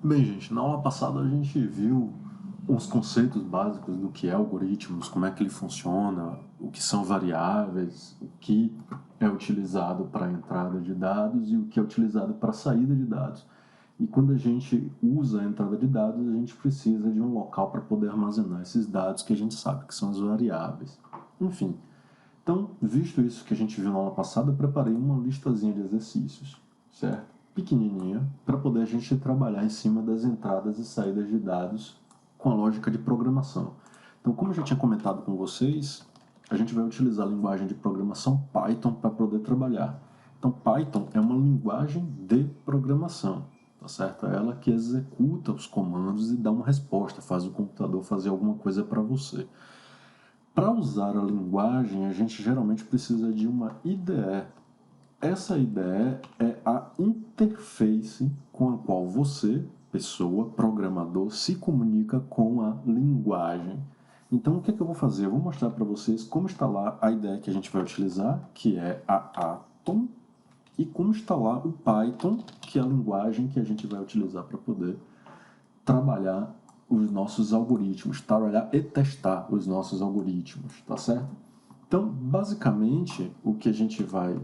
Bem, gente, na aula passada a gente viu os conceitos básicos do que é algoritmos, como é que ele funciona, o que são variáveis, o que é utilizado para a entrada de dados e o que é utilizado para a saída de dados. E quando a gente usa a entrada de dados, a gente precisa de um local para poder armazenar esses dados que a gente sabe que são as variáveis. Enfim, então, visto isso que a gente viu na aula passada, eu preparei uma listazinha de exercícios, certo? Pequenininha, para poder a gente trabalhar em cima das entradas e saídas de dados com a lógica de programação. Então, como eu já tinha comentado com vocês, a gente vai utilizar a linguagem de programação Python para poder trabalhar. Então, Python é uma linguagem de programação, tá certo? É ela que executa os comandos e dá uma resposta, faz o computador fazer alguma coisa para você. Para usar a linguagem, a gente geralmente precisa de uma IDE. Essa IDE é a interface com a qual você, pessoa, programador, se comunica com a linguagem. Então, o que é que eu vou fazer? Eu vou mostrar para vocês como instalar a IDE que a gente vai utilizar, que é a Atom, e como instalar o Python, que é a linguagem que a gente vai utilizar para poder trabalhar os nossos algoritmos, trabalhar e testar os nossos algoritmos, tá certo? Então, basicamente, o que a gente vai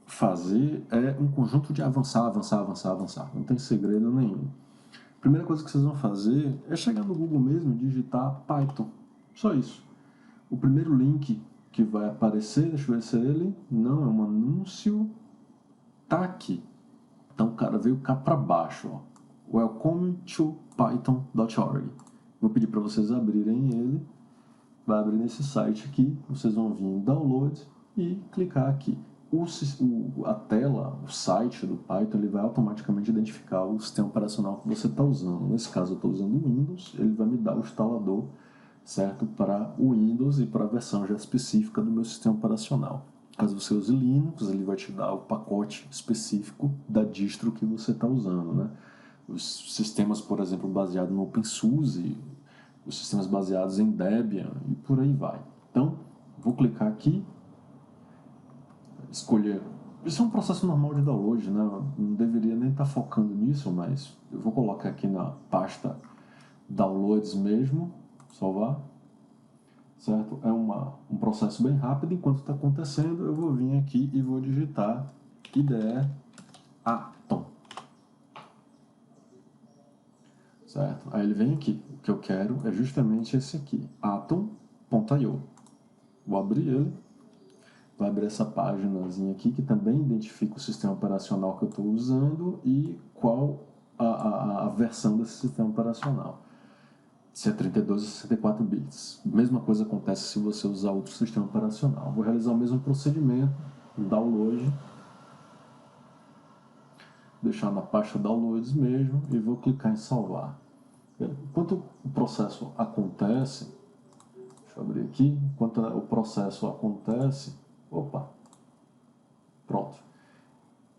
fazer é um conjunto de avançar, avançar, avançar, avançar. Não tem segredo nenhum. A primeira coisa que vocês vão fazer é chegar no Google mesmo e digitar Python. Só isso. O primeiro link que vai aparecer, deixa eu ver se é ele, não, é um anúncio, tá aqui. Então o cara veio cá para baixo, ó. Welcome to python.org. Vou pedir para vocês abrirem ele. Vai abrir nesse site aqui. Vocês vão vir em Download e clicar aqui. A tela, o site do Python, ele vai automaticamente identificar o sistema operacional que você está usando. Nesse caso, eu estou usando o Windows. Ele vai me dar o instalador, certo, para o Windows e para a versão já específica do meu sistema operacional. Caso você use Linux, ele vai te dar o pacote específico da distro que você está usando, né? Os sistemas, por exemplo, baseados no OpenSUSE, os sistemas baseados em Debian e por aí vai. Então, vou clicar aqui, escolher. Isso é um processo normal de download, né? Não deveria nem estar focando nisso, mas eu vou colocar aqui na pasta Downloads mesmo, salvar, certo? É um processo bem rápido. Enquanto está acontecendo, eu vou vir aqui e vou digitar IDE Atom, certo? Aí ele vem aqui. O que eu quero é justamente esse aqui, atom.io. Vou abrir ele. Vai abrir essa páginazinha aqui que também identifica o sistema operacional que eu estou usando e qual a versão desse sistema operacional. Se é 32 ou 64 bits. Mesma coisa acontece se você usar outro sistema operacional. Vou realizar o mesmo procedimento, download, deixar na pasta downloads mesmo e vou clicar em salvar. Enquanto o processo acontece, deixa eu abrir aqui, enquanto o processo acontece, opa, pronto.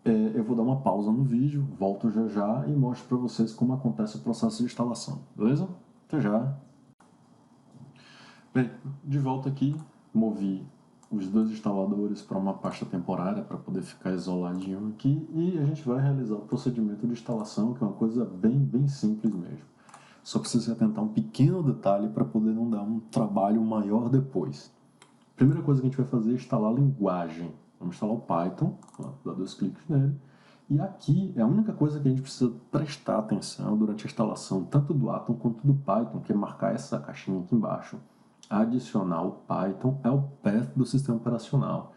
Eu vou dar uma pausa no vídeo, volto já já e mostro para vocês como acontece o processo de instalação, beleza? Até já! Bem, de volta aqui, movi os dois instaladores para uma pasta temporária para poder ficar isoladinho aqui e a gente vai realizar o procedimento de instalação, que é uma coisa bem simples mesmo. Só precisa atentar um pequeno detalhe para poder não dar um trabalho maior depois. A primeira coisa que a gente vai fazer é instalar a linguagem. Vamos instalar o Python, dá 2 cliques nele. E aqui é a única coisa que a gente precisa prestar atenção durante a instalação, tanto do Atom quanto do Python, que é marcar essa caixinha aqui embaixo. Adicionar o Python é o path do sistema operacional.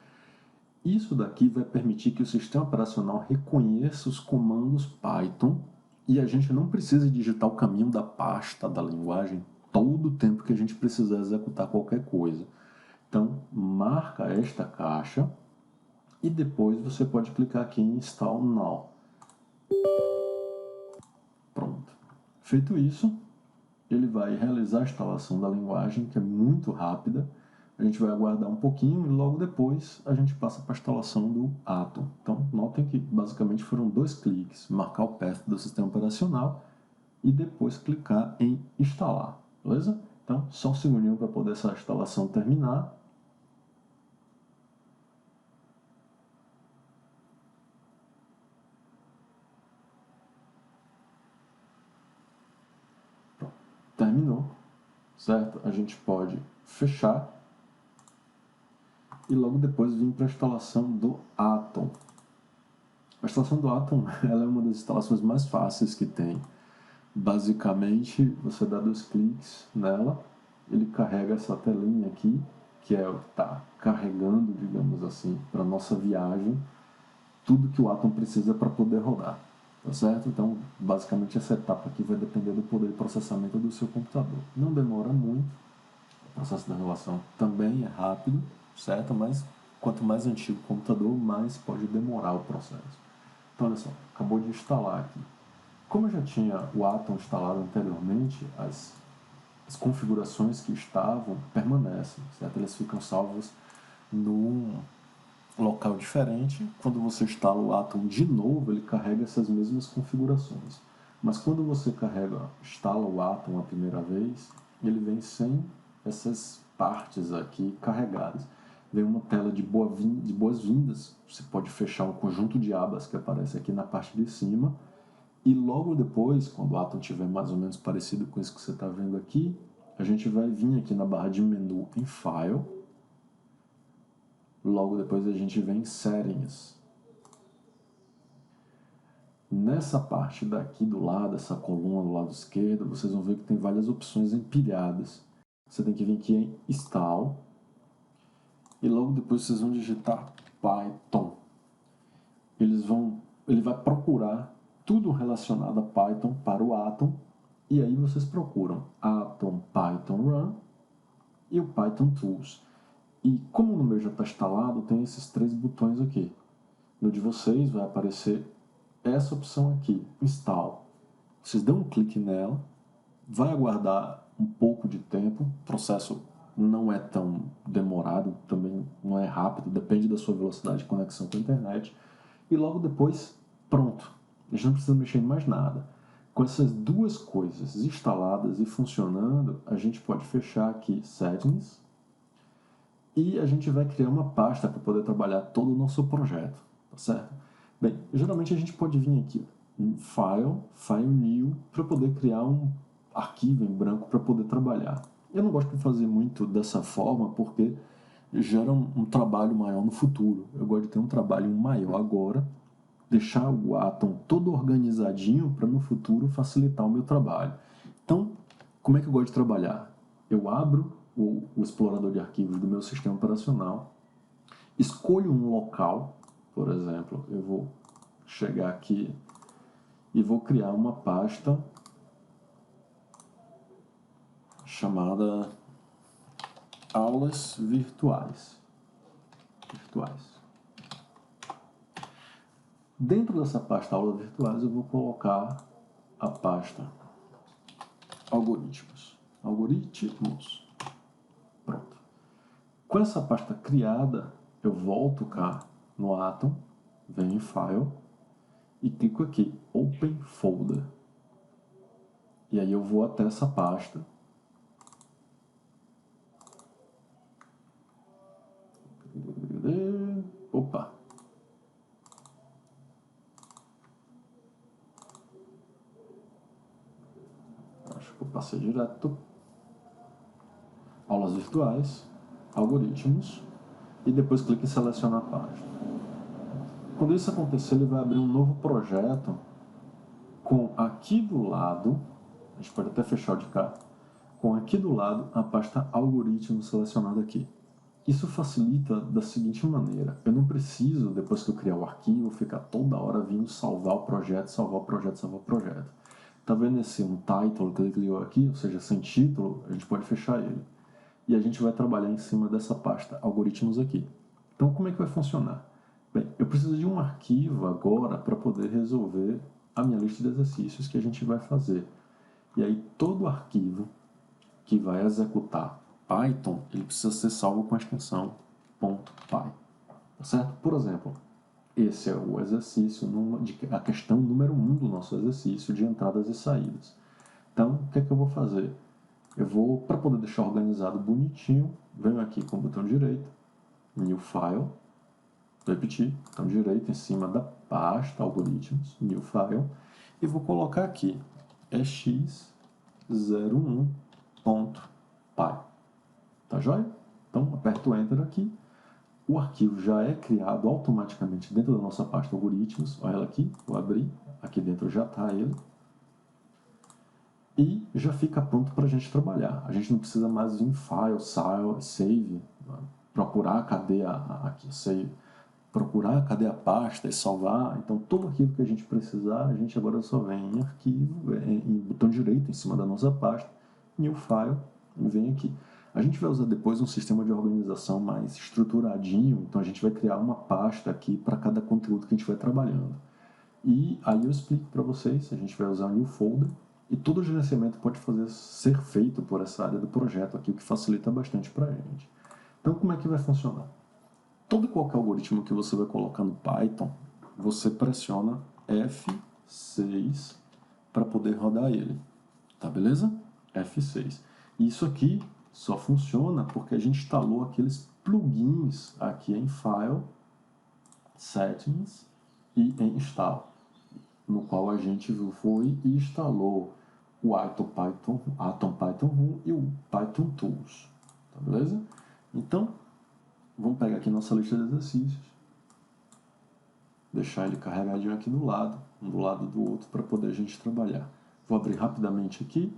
Isso daqui vai permitir que o sistema operacional reconheça os comandos Python e a gente não precisa digitar o caminho da pasta da linguagem todo o tempo que a gente precisar executar qualquer coisa. Então, marca esta caixa e depois você pode clicar aqui em Install Now. Pronto. Feito isso, ele vai realizar a instalação da linguagem, que é muito rápida. A gente vai aguardar um pouquinho e logo depois a gente passa para a instalação do Atom. Então, notem que basicamente foram 2 cliques, marcar o path do sistema operacional e depois clicar em instalar, beleza? Então, só um segundinho para poder essa instalação terminar. terminou, certo? A gente pode fechar e logo depois vir para a instalação do Atom. A instalação do Atom ela é uma das instalações mais fáceis que tem. Basicamente, você dá 2 cliques nela, ele carrega essa telinha aqui, que é o que está carregando, digamos assim, para a nossa viagem, tudo que o Atom precisa para poder rodar, tá certo? Então, basicamente, essa etapa aqui vai depender do poder de processamento do seu computador. Não demora muito, o processo da relação também é rápido, certo? Mas quanto mais antigo o computador, mais pode demorar o processo. Então, olha só, acabou de instalar aqui. Como eu já tinha o Atom instalado anteriormente, as configurações que estavam permanecem, certo? Elas ficam salvas num local diferente. Quando você instala o Atom de novo, ele carrega essas mesmas configurações. Mas quando você instala o Atom a primeira vez, ele vem sem essas partes aqui carregadas. Vem uma tela de boas-vindas. Você pode fechar um conjunto de abas que aparece aqui na parte de cima. E logo depois, quando o Atom estiver mais ou menos parecido com isso que você está vendo aqui, a gente vai vir aqui na barra de menu em File. Logo depois a gente vem em Settings. Nessa parte daqui do lado, essa coluna do lado esquerdo, vocês vão ver que tem várias opções empilhadas. Você tem que vir aqui em Install. E logo depois vocês vão digitar Python. Ele vai procurar tudo relacionado a Python para o Atom. E aí vocês procuram Atom Python Run e o Python Tools. E como no meu já está instalado, tem esses 3 botões aqui. No de vocês vai aparecer essa opção aqui, Install. Vocês dão um clique nela, vai aguardar um pouco de tempo, o processo não é tão demorado, também não é rápido, depende da sua velocidade de conexão com a internet. E logo depois, pronto. A gente não precisa mexer em mais nada. Com essas 2 coisas instaladas e funcionando, a gente pode fechar aqui Settings e a gente vai criar uma pasta para poder trabalhar todo o nosso projeto, tá certo? Bem, geralmente a gente pode vir aqui em File, File New, para poder criar um arquivo em branco para poder trabalhar. Eu não gosto de fazer muito dessa forma porque gera um trabalho maior no futuro. Eu gosto de ter um trabalho maior agora, deixar o Atom todo organizadinho para no futuro facilitar o meu trabalho. Então, como é que eu gosto de trabalhar? Eu abro o explorador de arquivos do meu sistema operacional, escolho um local, por exemplo, eu vou chegar aqui e vou criar uma pasta chamada aulas virtuais. Dentro dessa pasta aulas virtuais eu vou colocar a pasta algoritmos. Pronto. Com essa pasta criada, eu volto cá no Atom, venho em File e clico aqui, Open Folder. E aí eu vou até essa pasta. Opa! Acho que eu passei direto. Aulas virtuais, algoritmos, e depois clique em selecionar a página. Quando isso acontecer, ele vai abrir um novo projeto com aqui do lado, a gente pode até fechar o de cá, com aqui do lado a pasta algoritmos selecionada aqui. Isso facilita da seguinte maneira: eu não preciso, depois que eu criar o arquivo, ficar toda hora vindo salvar o projeto. Tá vendo esse title que ele criou aqui, ou seja, sem título, a gente pode fechar ele. E a gente vai trabalhar em cima dessa pasta algoritmos aqui. Então, como é que vai funcionar? Bem, eu preciso de um arquivo agora para poder resolver a minha lista de exercícios que a gente vai fazer. E aí, todo arquivo que vai executar Python, ele precisa ser salvo com a extensão .py, tá certo? Por exemplo, esse é o exercício, a questão número 1 do nosso exercício de entradas e saídas. Então, o que é que eu vou fazer? Eu vou, para poder deixar organizado bonitinho, venho aqui com o botão direito, New File, vou repetir, botão direito em cima da pasta algoritmos, New File, e vou colocar aqui ex x01.py. Tá joia? Então, aperto o Enter aqui. O arquivo já é criado automaticamente dentro da nossa pasta algoritmos. Olha ela aqui, vou abrir. Aqui dentro já está ele. E já fica pronto para a gente trabalhar. A gente não precisa mais vir em File, Save, procurar cadê aqui, save, procurar cadê a pasta e salvar. Então, todo arquivo que a gente precisar, a gente agora só vem em arquivo, em botão direito em cima da nossa pasta, New File, e vem aqui. A gente vai usar depois um sistema de organização mais estruturadinho, então a gente vai criar uma pasta aqui para cada conteúdo que a gente vai trabalhando. E aí eu explico para vocês, a gente vai usar New Folder, e todo o gerenciamento pode ser feito por essa área do projeto aqui, o que facilita bastante para a gente. Então, como é que vai funcionar? Todo e qualquer algoritmo que você vai colocar no Python, você pressiona F6 para poder rodar ele. Tá beleza? F6. Isso aqui só funciona porque a gente instalou aqueles plugins aqui em File, Settings e em Install, no qual a gente foi e instalou o Atom Python 1 e o Python Tools. Tá beleza? Então, vamos pegar aqui nossa lista de exercícios, deixar ele carregadinho aqui do lado, um do lado do outro, para poder a gente trabalhar. Vou abrir rapidamente aqui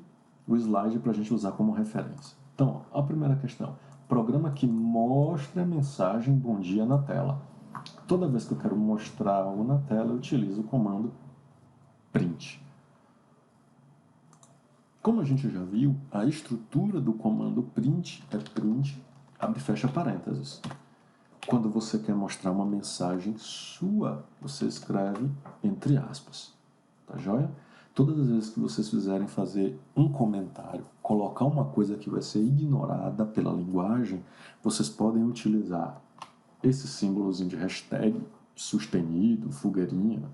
o slide para a gente usar como referência. Então, a primeira questão, programa que mostra a mensagem bom dia na tela. Toda vez que eu quero mostrar algo na tela, eu utilizo o comando print. Como a gente já viu, a estrutura do comando print é print, abre e fecha parênteses. Quando você quer mostrar uma mensagem sua, você escreve entre aspas. Tá joia? Todas as vezes que vocês fizerem fazer um comentário, colocar uma coisa que vai ser ignorada pela linguagem, vocês podem utilizar esse símbolozinho de hashtag, sustenido, fogueirinha,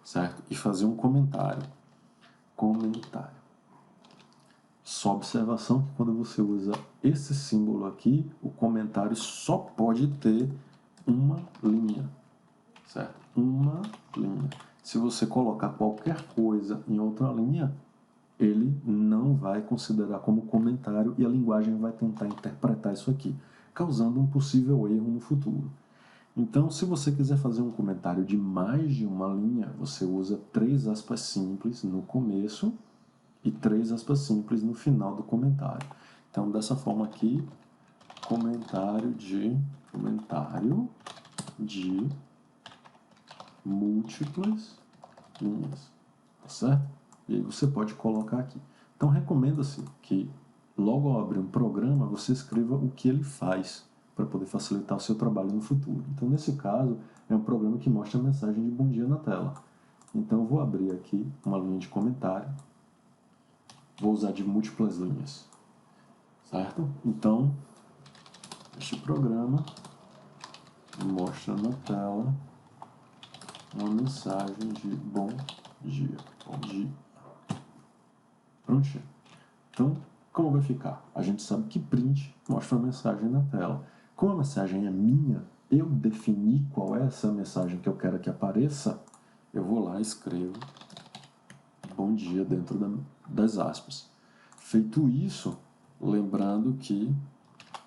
certo? E fazer um comentário. Comentário. Só observação que quando você usa esse símbolo aqui, o comentário só pode ter uma linha, certo? Uma linha. Se você colocar qualquer coisa em outra linha, ele não vai considerar como comentário e a linguagem vai tentar interpretar isso aqui, causando um possível erro no futuro. Então, se você quiser fazer um comentário de mais de uma linha, você usa 3 aspas simples no começo e 3 aspas simples no final do comentário. Então, dessa forma aqui, comentário de múltiplas linhas, tá certo? E aí você pode colocar aqui. Então, recomenda-se que logo ao abrir um programa, você escreva o que ele faz para poder facilitar o seu trabalho no futuro. Então, nesse caso, é um programa que mostra a mensagem de bom dia na tela. Então, eu vou abrir aqui uma linha de comentário. Vou usar de múltiplas linhas, certo? Então, este programa mostra na tela uma mensagem de bom dia. Bom dia. Prontinho. Então, como vai ficar? A gente sabe que print mostra a mensagem na tela. Como a mensagem é minha, eu defini qual é essa mensagem que eu quero que apareça, eu vou lá e escrevo bom dia dentro das aspas. Feito isso, lembrando que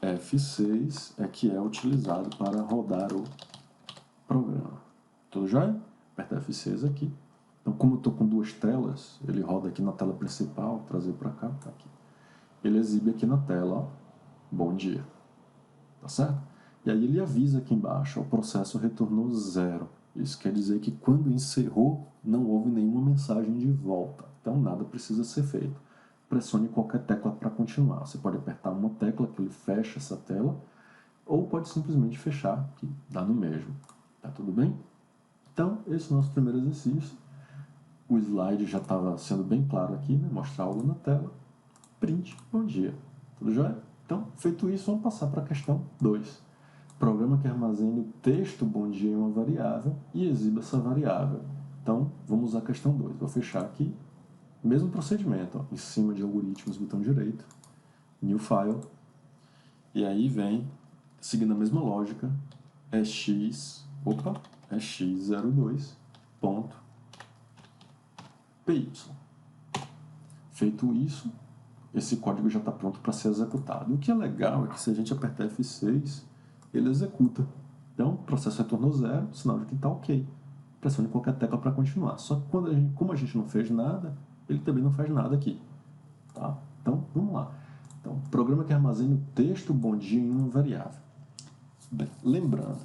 F6 é que é utilizado para rodar o programa. Tudo jóia? Aperta F6 aqui. Então, como eu estou com 2 telas, ele roda aqui na tela principal, trazer para cá, tá aqui. Ele exibe aqui na tela, ó, bom dia. Tá certo? E aí ele avisa aqui embaixo, ó, o processo retornou 0. Isso quer dizer que quando encerrou, não houve nenhuma mensagem de volta. Então, nada precisa ser feito. Pressione qualquer tecla para continuar. Você pode apertar uma tecla que ele fecha essa tela, ou pode simplesmente fechar, que dá no mesmo. Tá tudo bem? Então, esse é o nosso primeiro exercício. O slide já estava sendo bem claro aqui, né? Mostrar algo na tela. Print, bom dia. Tudo jóia? Então, feito isso, vamos passar para a questão 2. Programa que armazene o texto bom dia em uma variável e exiba essa variável. Então, vamos usar a questão 2. Vou fechar aqui. Mesmo procedimento, ó, em cima de algoritmos, botão direito, New File. E aí vem, seguindo a mesma lógica, x02.py. Feito isso, esse código já está pronto para ser executado. O que é legal é que se a gente apertar F6, ele executa. Então, o processo retornou 0, sinal de que está ok. Pressione qualquer tecla para continuar. Só que como a gente não fez nada, ele também não faz nada aqui. Tá? Então, vamos lá. Então, programa que armazena o texto bom dia em uma variável. Bem, lembrando,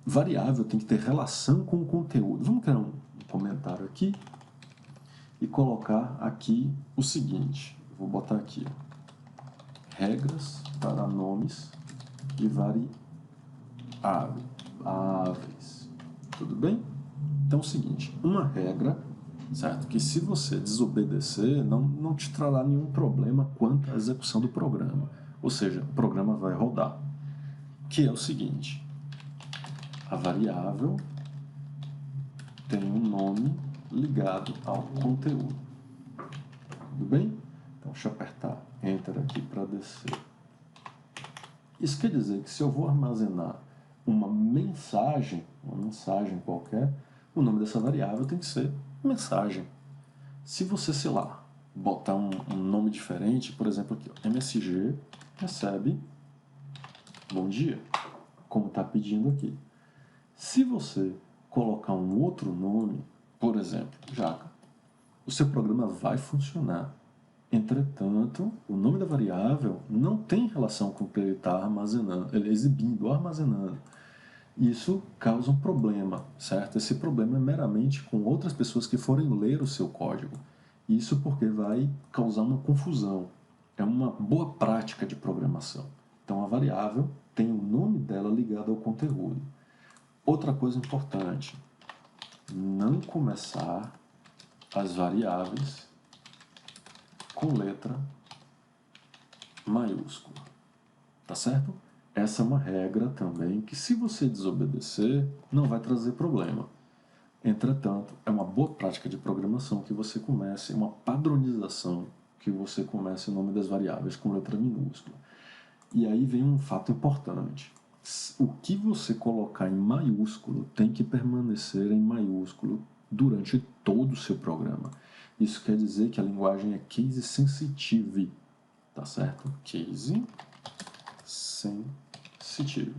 variável tem que ter relação com o conteúdo. Vamos criar um comentário aqui e colocar aqui o seguinte. Vou botar aqui, regras para nomes de variáveis. Tudo bem? Então é o seguinte, uma regra, certo? Que se você desobedecer, não te trará nenhum problema quanto à execução do programa. Ou seja, o programa vai rodar. Que é o seguinte, a variável tem um nome ligado ao conteúdo. Tudo bem? Então, deixa eu apertar Enter aqui para descer. Isso quer dizer que se eu vou armazenar uma mensagem qualquer, o nome dessa variável tem que ser mensagem. Se você, sei lá, botar um nome diferente, por exemplo aqui, ó, MSG recebe bom dia, como está pedindo aqui. Se você colocar um outro nome, por exemplo, Jaca, o seu programa vai funcionar. Entretanto, o nome da variável não tem relação com o que ele está armazenando, ele é exibindo, armazenando. Isso causa um problema, certo? Esse problema é meramente com outras pessoas que forem ler o seu código. Isso porque vai causar uma confusão. É uma boa prática de programação. Então, a variável tem o nome dela ligado ao conteúdo. Outra coisa importante, não começar as variáveis com letra maiúscula, tá certo? Essa é uma regra também que, se você desobedecer, não vai trazer problema. Entretanto, é uma boa prática de programação que você comece, uma padronização que você comece o nome das variáveis com letra minúscula. E aí vem um fato importante. O que você colocar em maiúsculo tem que permanecer em maiúsculo durante todo o seu programa. Isso quer dizer que a linguagem é case sensitive, tá certo? Case sensitive.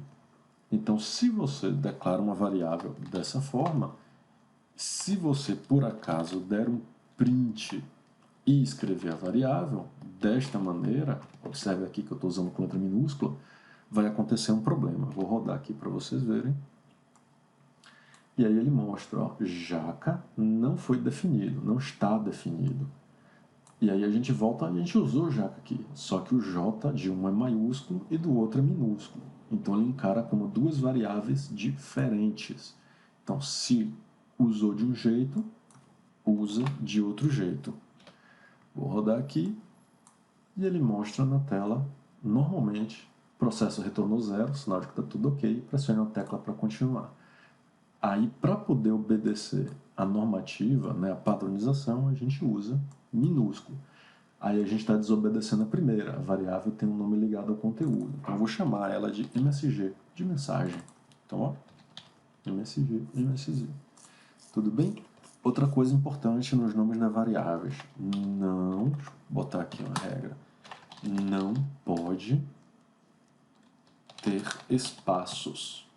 Então, se você declara uma variável dessa forma, se você por acaso der um print e escrever a variável desta maneira, observe aqui que eu estou usando com letra minúscula, vai acontecer um problema. Vou rodar aqui para vocês verem. E aí ele mostra, ó, Jaca não foi definido, não está definido. E aí a gente volta, a gente usou o Jaca aqui, só que o J de um é maiúsculo e do outro é minúsculo. Então ele encara como duas variáveis diferentes. Então, se usou de um jeito, usa de outro jeito. Vou rodar aqui e ele mostra na tela, normalmente, processo retornou 0, sinal de que está tudo ok, pressione a tecla para continuar. Aí, para poder obedecer a normativa, né, a padronização, a gente usa minúsculo. Aí a gente está desobedecendo a primeira, a variável tem um nome ligado ao conteúdo. Então eu vou chamar ela de MSG, de mensagem. Então, ó, MSG. Tudo bem? Outra coisa importante nos nomes das variáveis, não, deixa eu botar aqui uma regra, não pode ter espaços.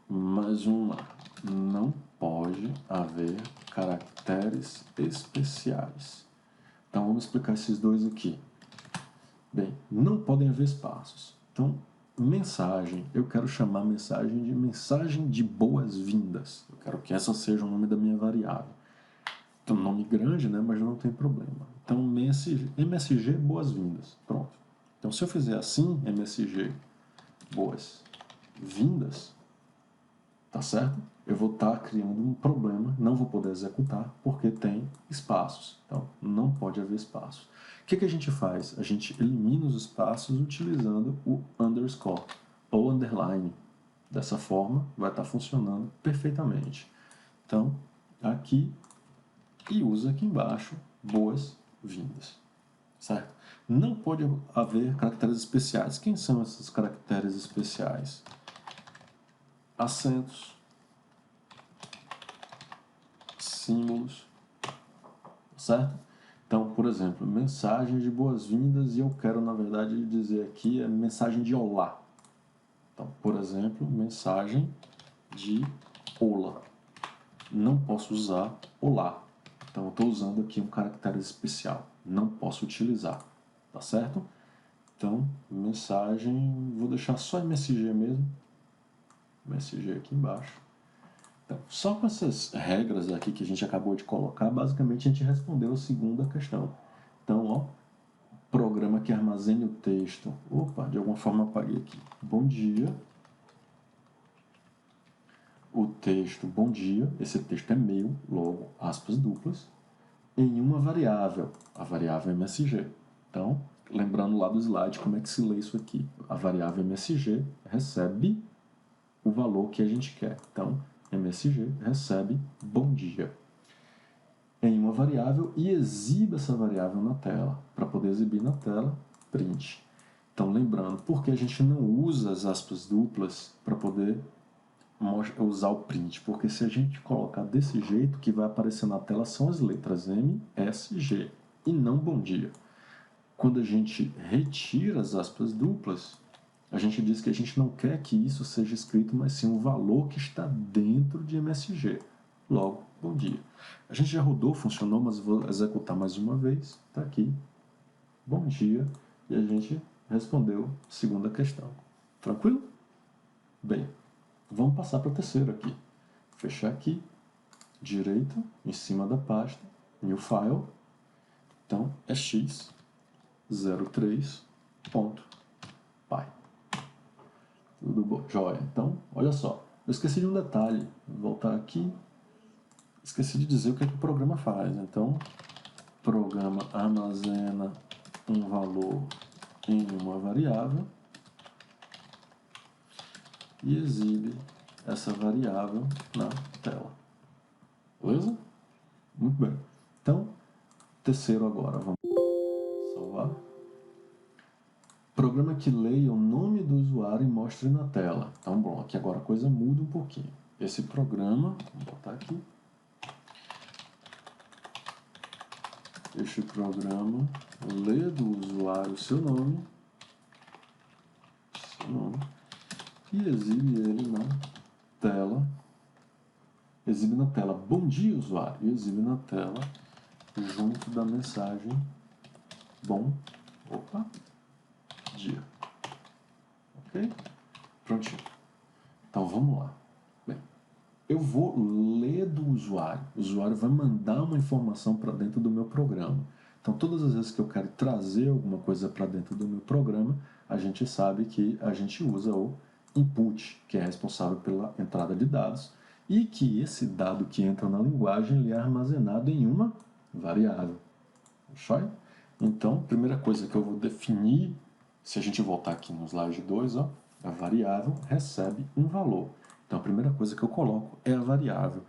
Mais uma, não pode haver caracteres especiais. Então vamos explicar esses dois aqui. Bem, não podem haver espaços. Então, mensagem, eu quero chamar mensagem de boas-vindas. Eu quero que essa seja o nome da minha variável. Então, nome grande, né, mas não tem problema. Então, MSG boas-vindas. Pronto. Então, se eu fizer assim, MSG boas-vindas, tá certo? Eu vou estar criando um problema, não vou poder executar porque tem espaços. Então, não pode haver espaços. O que a gente faz? A gente elimina os espaços utilizando o underscore ou underline. Dessa forma, vai estar funcionando perfeitamente. Então, aqui e usa aqui embaixo boas-vindas. Certo? Não pode haver caracteres especiais. Quem são esses caracteres especiais? Acentos, símbolos, certo? Então, por exemplo, mensagem de boas-vindas e eu quero, na verdade, dizer aqui mensagem de olá. Então, por exemplo, mensagem de olá. Não posso usar olá. Então, eu estou usando aqui um caractere especial. Não posso utilizar. Tá certo? Então, mensagem... Vou deixar só MSG mesmo. MSG aqui embaixo. Então, só com essas regras aqui que a gente acabou de colocar, basicamente a gente respondeu a segunda questão. Então, ó, programa que armazene o texto. Opa, de alguma forma apaguei aqui. Bom dia. O texto bom dia, esse texto é meu, logo, aspas duplas, em uma variável, a variável MSG. Então, lembrando lá do slide como é que se lê isso aqui. A variável MSG recebe o valor que a gente quer. Então, MSG recebe bom dia em uma variável e exibe essa variável na tela. Para poder exibir na tela, print. Então, lembrando, por que a gente não usa as aspas duplas para poder usar o print? Porque se a gente colocar desse jeito, o que vai aparecer na tela são as letras M, S, G e não bom dia. Quando a gente retira as aspas duplas, a gente diz que a gente não quer que isso seja escrito, mas sim um valor que está dentro de MSG. Logo, bom dia. A gente já rodou, funcionou, mas vou executar mais uma vez. Está aqui. Bom dia. E a gente respondeu a segunda questão. Tranquilo? Bem, vamos passar para a terceira aqui. Fechar aqui. Direito, em cima da pasta. New File. Então, é x03.py. Tudo bom, jóia. Então, olha só. Eu esqueci de um detalhe. Vou voltar aqui. Esqueci de dizer o que é que o programa faz. Então, o programa armazena um valor em uma variável e exibe essa variável na tela. Beleza? Muito bem. Então, terceiro agora. Vamos salvar. Programa que leia o nome do usuário e mostre na tela. Então, bom, aqui agora a coisa muda um pouquinho. Esse programa, vou botar aqui. Este programa lê do usuário seu nome e exibe ele na tela. Exibe na tela bom dia, usuário, e exibe na tela junto da mensagem bom dia. Ok? Prontinho. Então vamos lá. Bem, eu vou ler do usuário. O usuário vai mandar uma informação para dentro do meu programa. Então todas as vezes que eu quero trazer alguma coisa para dentro do meu programa, a gente sabe que a gente usa o input, que é responsável pela entrada de dados, e que esse dado que entra na linguagem ele é armazenado em uma variável. Fechou? Então, a primeira coisa que eu vou definir, se a gente voltar aqui no slide 2, ó, a variável recebe um valor. Então, a primeira coisa que eu coloco é a variável.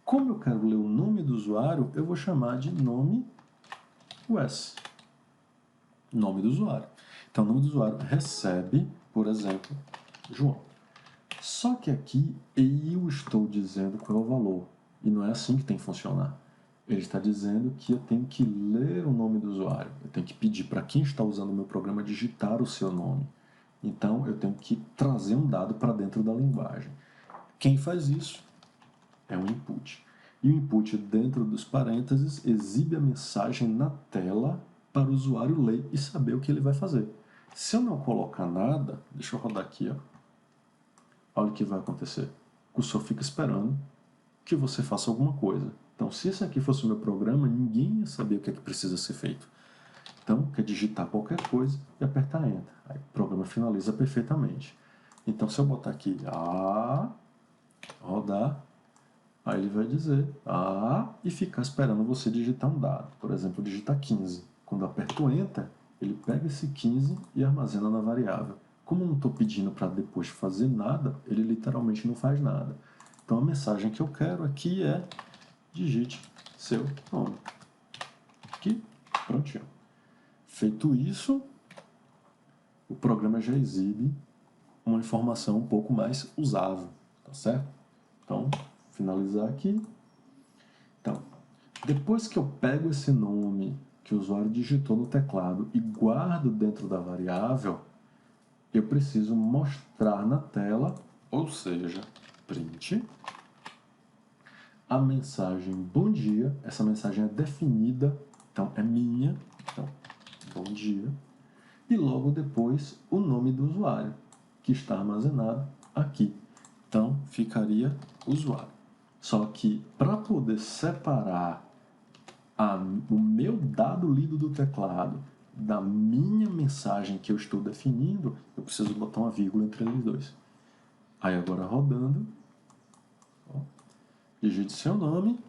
Como eu quero ler o nome do usuário, eu vou chamar de nome US. Nome do usuário. Então, o nome do usuário recebe, por exemplo, João. Só que aqui eu estou dizendo qual é o valor. E não é assim que tem que funcionar. Ele está dizendo que eu tenho que ler o nome do usuário. Eu tenho que pedir para quem está usando o meu programa digitar o seu nome. Então, eu tenho que trazer um dado para dentro da linguagem. Quem faz isso é um input. E o input, dentro dos parênteses, exibe a mensagem na tela para o usuário ler e saber o que ele vai fazer. Se eu não colocar nada, deixa eu rodar aqui, ó. Olha o que vai acontecer. O cursor fica esperando que você faça alguma coisa. Então, se esse aqui fosse o meu programa, ninguém ia saber o que é que precisa ser feito. Então, quer digitar qualquer coisa e apertar Enter. Aí o programa finaliza perfeitamente. Então, se eu botar aqui rodar, aí ele vai dizer e ficar esperando você digitar um dado. Por exemplo, digitar 15. Quando eu aperto Enter, ele pega esse 15 e armazena na variável. Como eu não estou pedindo para depois fazer nada, ele literalmente não faz nada. Então, a mensagem que eu quero aqui é digite seu nome. Aqui, prontinho. Feito isso, o programa já exibe uma informação um pouco mais usável, tá certo? Então, finalizar aqui. Então, depois que eu pego esse nome, que que o usuário digitou no teclado e guardo dentro da variável, eu preciso mostrar na tela, ou seja, print, a mensagem bom dia. Essa mensagem é definida, então é minha, então bom dia, e logo depois o nome do usuário, que está armazenado aqui. Então ficaria usuário. Só que para poder separar o meu dado lido do teclado da minha mensagem que eu estou definindo, eu preciso botar uma vírgula entre eles dois. Aí agora rodando, ó, digite seu nome,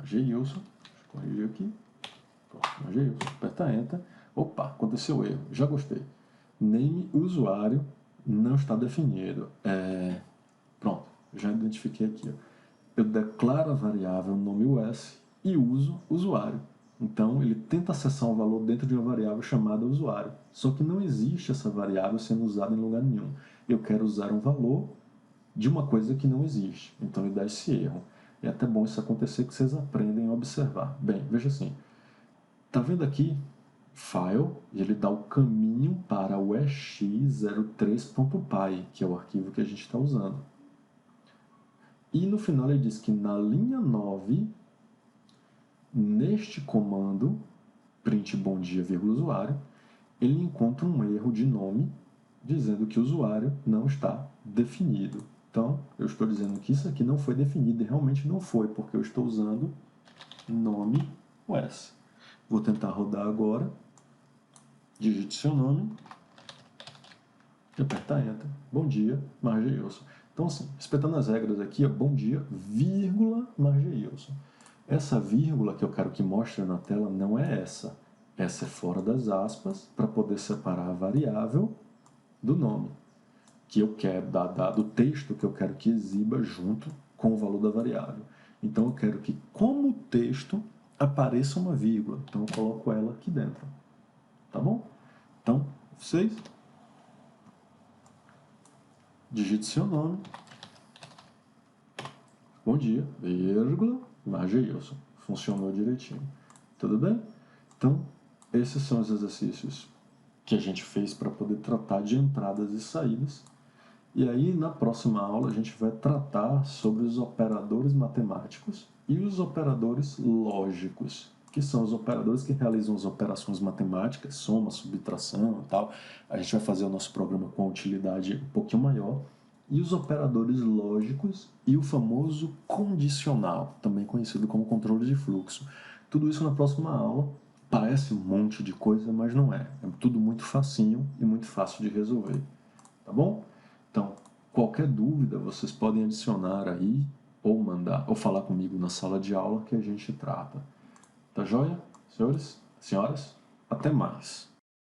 Geilson, deixa eu corrigir aqui, pronto, Geilson, aperta Enter, opa, aconteceu erro, já gostei. Name usuário não está definido, pronto, já identifiquei aqui, ó. Eu declaro a variável nome US e uso usuário. Então, ele tenta acessar um valor dentro de uma variável chamada usuário. Só que não existe essa variável sendo usada em lugar nenhum. Eu quero usar um valor de uma coisa que não existe. Então, ele dá esse erro. É até bom isso acontecer, que vocês aprendem a observar. Bem, veja assim. Tá vendo aqui? File, e ele dá o caminho para o ex03.py, que é o arquivo que a gente está usando. E no final ele diz que na linha 9, neste comando, print bom dia, usuário, ele encontra um erro de nome dizendo que o usuário não está definido. Então, eu estou dizendo que isso aqui não foi definido e realmente não foi, porque eu estou usando nome US. Vou tentar rodar agora. Digite seu nome. E apertar Enter. Bom dia, Margeilson. Então, assim, respeitando as regras aqui, ó, bom dia, vírgula, Margeilson. Essa vírgula que eu quero que mostre na tela não é essa. Essa é fora das aspas, para poder separar a variável do nome, que eu quero, do texto que eu quero que exiba junto com o valor da variável. Então, eu quero que, como texto, apareça uma vírgula. Então, eu coloco ela aqui dentro. Tá bom? Então, vocês digite seu nome, bom dia, vírgula, Margeilson. Funcionou direitinho. Tudo bem? Então, esses são os exercícios que a gente fez para poder tratar de entradas e saídas. E aí, na próxima aula, a gente vai tratar sobre os operadores matemáticos e os operadores lógicos, que são os operadores que realizam as operações matemáticas, soma, subtração e tal. A gente vai fazer o nosso programa com a utilidade um pouquinho maior. E os operadores lógicos e o famoso condicional, também conhecido como controle de fluxo. Tudo isso na próxima aula. Parece um monte de coisa, mas não é. É tudo muito facinho e muito fácil de resolver. Tá bom? Então, qualquer dúvida vocês podem adicionar aí ou mandar ou falar comigo na sala de aula que a gente trata. Tá joia? Senhores, senhoras, até mais.